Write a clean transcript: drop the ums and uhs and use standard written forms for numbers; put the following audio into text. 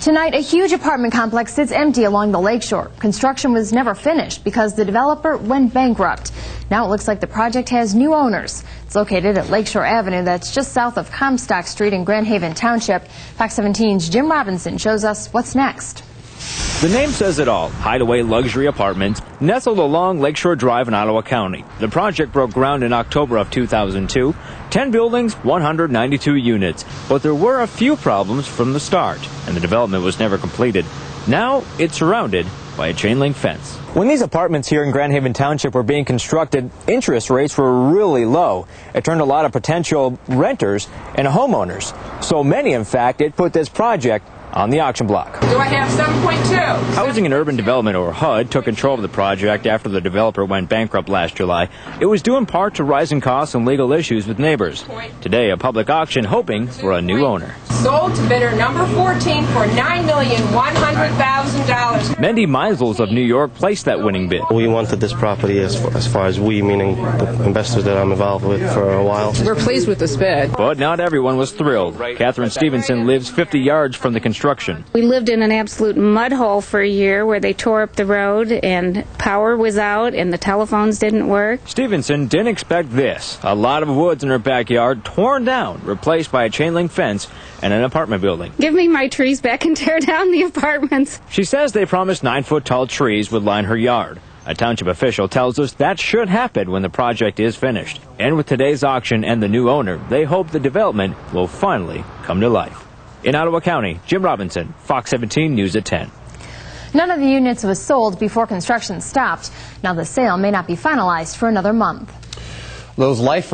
Tonight, a huge apartment complex sits empty along the lakeshore. Construction was never finished because the developer went bankrupt. Now it looks like the project has new owners. It's located at Lakeshore Avenue, that's just south of Comstock Street in Grand Haven Township. Fox 17's Jim Robinson shows us what's next. The name says it all. Hideaway luxury apartments nestled along Lakeshore Drive in Ottawa County. The project broke ground in October of 2002. 10 buildings, 192 units. But there were a few problems from the start, and the development was never completed. Now it's surrounded by a chain link fence. When these apartments here in Grand Haven Township were being constructed, interest rates were really low. It turned a lot of potential renters into homeowners. So many, in fact, it put this project on the auction block. Do I have 7.2? Housing and Urban Development, or HUD, took control of the project after the developer went bankrupt last July. It was due in part to rising costs and legal issues with neighbors. Today, a public auction hoping for a new owner. Sold to bidder number 14 for $9,100,000. Mendy Meisels of New York placed that winning bid. We wanted this property, as far as we, meaning the investors that I'm involved with, for a while. We're pleased with this bid. But not everyone was thrilled. Catherine Stevenson lives 50 yards from the construction. We lived in an absolute mud hole for a year where they tore up the road and power was out and the telephones didn't work. Stevenson didn't expect this. A lot of woods in her backyard torn down, replaced by a chain link fence and an apartment building. Give me my trees back and tear down the apartments. She says they promised 9-foot-tall trees would line her yard. A township official tells us that should happen when the project is finished. And with today's auction and the new owner, they hope the development will finally come to life. In Ottawa County, Jim Robinson, Fox 17 News at 10. None of the units was sold before construction stopped. Now the sale may not be finalized for another month. Those life